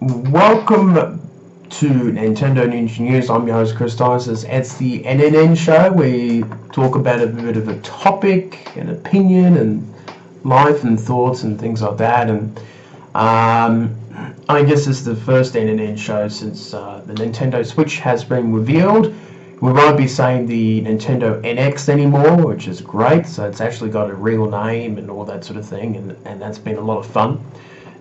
Welcome to Nintendo Ninja News. I'm your host Chris Dices. It's the NNN show. We talk about a bit of a topic, an opinion, and life and thoughts and things like that. And I guess it's the first NNN show since the Nintendo Switch has been revealed. We won't be saying the Nintendo NX anymore, which is great. So it's actually got a real name and all that sort of thing, and that's been a lot of fun.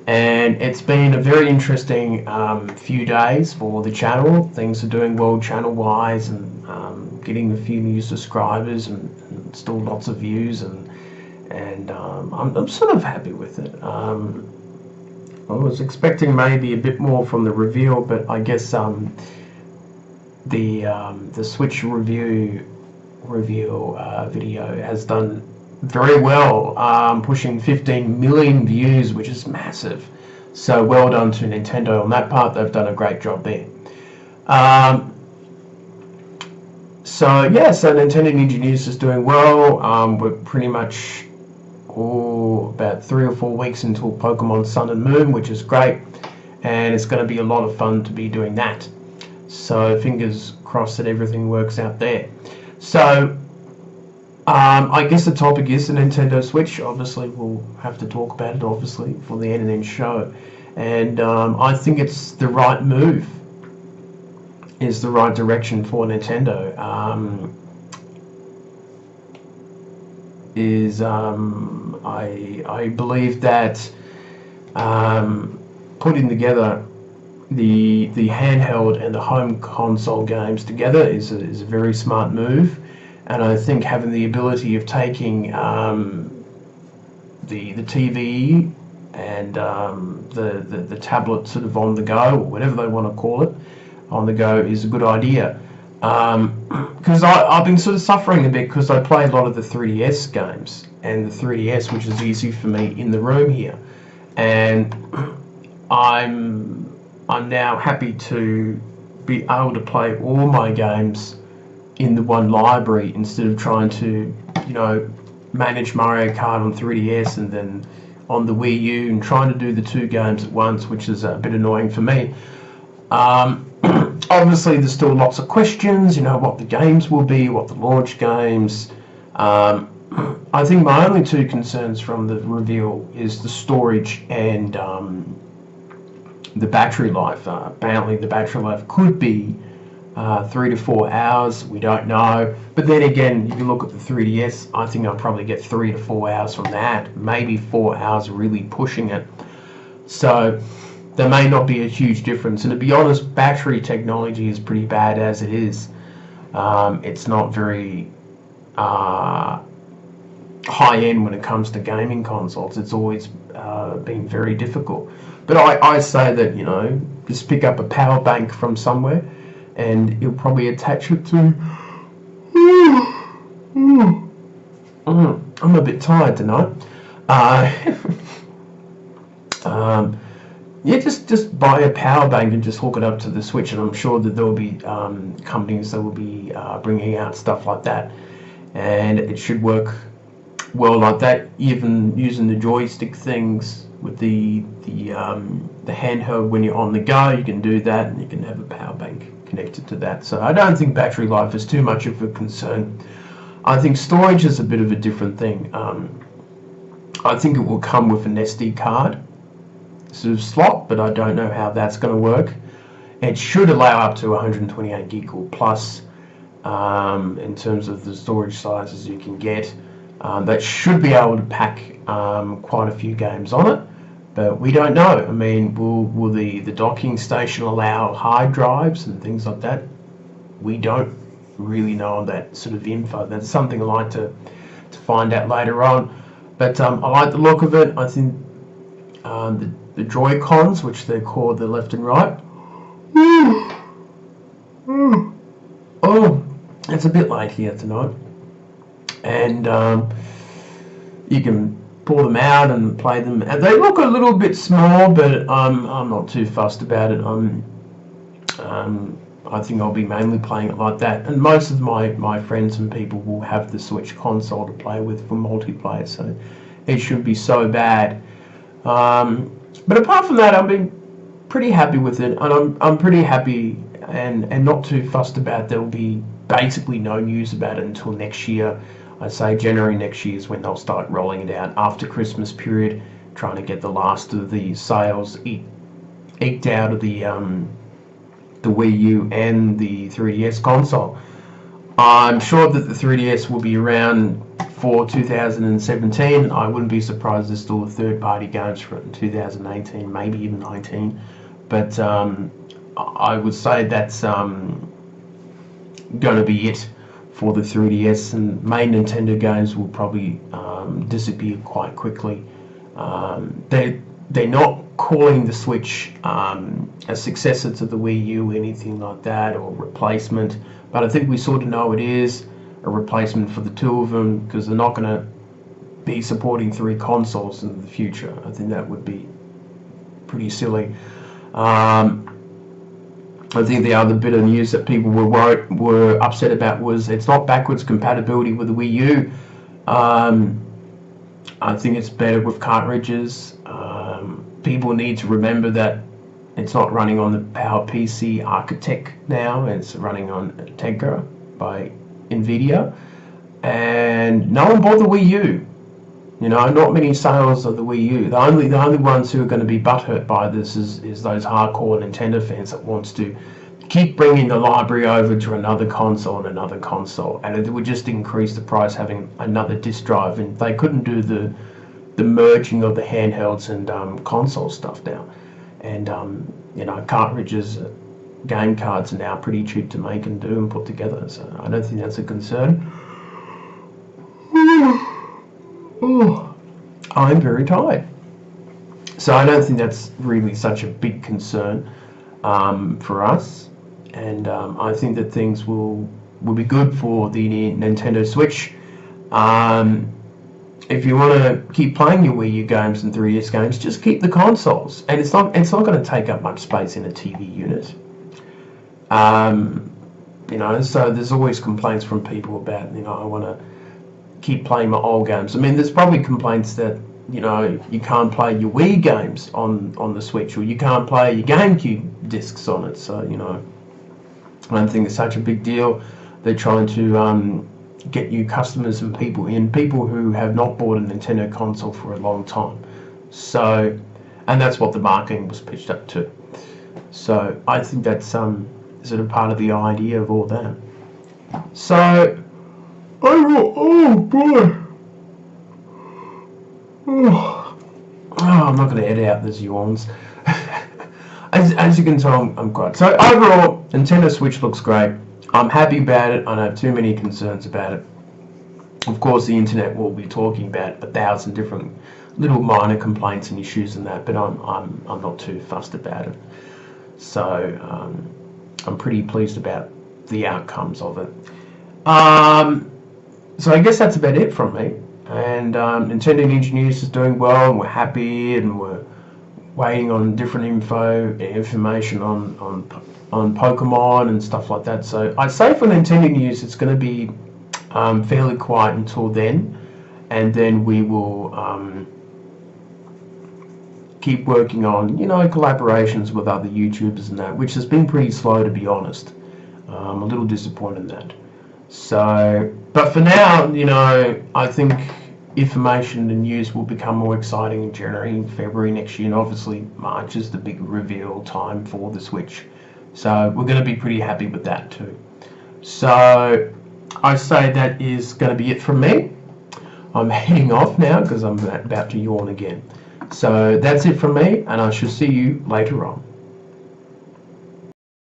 And it's been a very interesting few days for the channel. Things are doing well channel-wise, and getting a few new subscribers and still lots of views, and I'm sort of happy with it. I was expecting maybe a bit more from the reveal, but I guess the Switch review video has done very well, pushing 15 million views, which is massive. So well done to Nintendo on that part. They've done a great job there. So Nintendo Ninja News is doing well. We're pretty much about 3 or 4 weeks until Pokemon Sun and Moon, which is great, and it's going to be a lot of fun to be doing that. So fingers crossed that everything works out there. So I guess the topic is the Nintendo Switch. Obviously, we'll have to talk about it, obviously, for the NNN show. And I think it's the right move. It's the right direction for Nintendo. I believe that putting together the handheld and the home console games together is a very smart move. And I think having the ability of taking the TV and the tablet sort of on the go, or whatever they want to call it, on the go, is a good idea. Because I've been sort of suffering a bit because I play a lot of the 3DS games, and the 3DS, which is easy for me in the room here, and I'm now happy to be able to play all my games in the one library instead of trying to, manage Mario Kart on 3DS and then on the Wii U and trying to do the two games at once, which is a bit annoying for me. Obviously, there's still lots of questions, what the games will be, what the launch games. I think my only two concerns from the reveal is the storage and the battery life. Apparently, the battery life could be 3 to 4 hours. We don't know. But then again, if you look at the 3DS, I think I'll probably get 3 to 4 hours from that. Maybe 4 hours really pushing it. So there may not be a huge difference. And to be honest, battery technology is pretty bad as it is. It's not very high end when it comes to gaming consoles. It's always been very difficult. But I say that, just pick up a power bank from somewhere and you'll probably attach it to... I'm a bit tired tonight. Just buy a power bank and just hook it up to the Switch, and I'm sure that there will be companies that will be bringing out stuff like that, and it should work well like that. Even using the joystick things with the handheld when you're on the go, you can do that, and you can have a power bank connected to that. So I don't think battery life is too much of a concern. I think storage is a bit of a different thing. I think it will come with an SD card sort of slot, but I don't know how that's going to work. It should allow up to 128 gig or plus in terms of the storage sizes you can get. That should be able to pack quite a few games on it, but we don't know. I mean, will the docking station allow hard drives and things like that? We don't really know that sort of info. That's something I'd like to find out later on. But I like the look of it. I think the Joy-Cons, which they're called, the left and right. Oh, it's a bit late here tonight. And you can pull them out and play them. And they look a little bit small, but I'm not too fussed about it. I think I'll be mainly playing it like that. And most of my friends and people will have the Switch console to play with for multiplayer, so it shouldn't be so bad. But apart from that, I've been pretty happy with it, and I'm pretty happy and not too fussed about. There will be basically no news about it until next year. I say January next year is when they'll start rolling it out after Christmas period, trying to get the last of the sales eked out of the Wii U and the 3DS console. I'm sure that the 3DS will be around for 2017. I wouldn't be surprised there's still third-party games for it in 2018, maybe even 19. But I would say that's going to be it for the 3DS, and main Nintendo games will probably disappear quite quickly. They're not calling the Switch a successor to the Wii U, anything like that, or replacement. But I think we sort of know it is a replacement for the two of them, because they're not going to be supporting 3 consoles in the future. I think that would be pretty silly. I think the other bit of news that people were upset about was it's not backwards compatibility with the Wii U. I think it's better with cartridges. People need to remember that it's not running on the PowerPC architect now. It's running on Tegra by NVIDIA. And no one bought the Wii U. You know, not many sales of the Wii U. The only ones who are going to be butthurt by this is those hardcore Nintendo fans that wants to keep bringing the library over to another console and another console, and it would just increase the price having another disc drive, and they couldn't do the merging of the handhelds and console stuff now. And you know, cartridges, game cards are now pretty cheap to make and do and put together, so I don't think that's a concern. Oh, I'm very tired. So I don't think that's really such a big concern for us. And I think that things will be good for the Nintendo Switch. If you want to keep playing your Wii U games and 3DS games, just keep the consoles. And it's not going to take up much space in a TV unit. You know, so there's always complaints from people about, you know, I want to keep playing my old games. I mean, there's probably complaints that, you know, you can't play your Wii games on the Switch, or you can't play your GameCube discs on it. So, you know, I don't think it's such a big deal. They're trying to get new customers and people who have not bought a Nintendo console for a long time. So, and that's what the marketing was pitched up to. So I think that's sort of part of the idea of all that. So, oh boy. Oh, I'm not going to edit out those yawns. As you can tell, I'm quite. So overall, Nintendo Switch looks great. I'm happy about it. I don't have too many concerns about it. Of course, the internet will be talking about 1,000 different little minor complaints and issues and that, but I'm not too fussed about it. So I'm pretty pleased about the outcomes of it. So I guess that's about it from me. And Nintendo Ninja News is doing well, and we're happy, and we're waiting on different information on Pokemon and stuff like that. So I'd say for Nintendo News, it's going to be fairly quiet until then, and then we will keep working on, you know, collaborations with other YouTubers and that, which has been pretty slow, to be honest. I'm a little disappointed in that. So, but for now, you know, I think information and news will become more exciting in January and February next year, and obviously March is the big reveal time for the Switch. So we're going to be pretty happy with that too. So I say that is going to be it from me. I'm heading off now because I'm about to yawn again. So that's it from me, and I shall see you later on.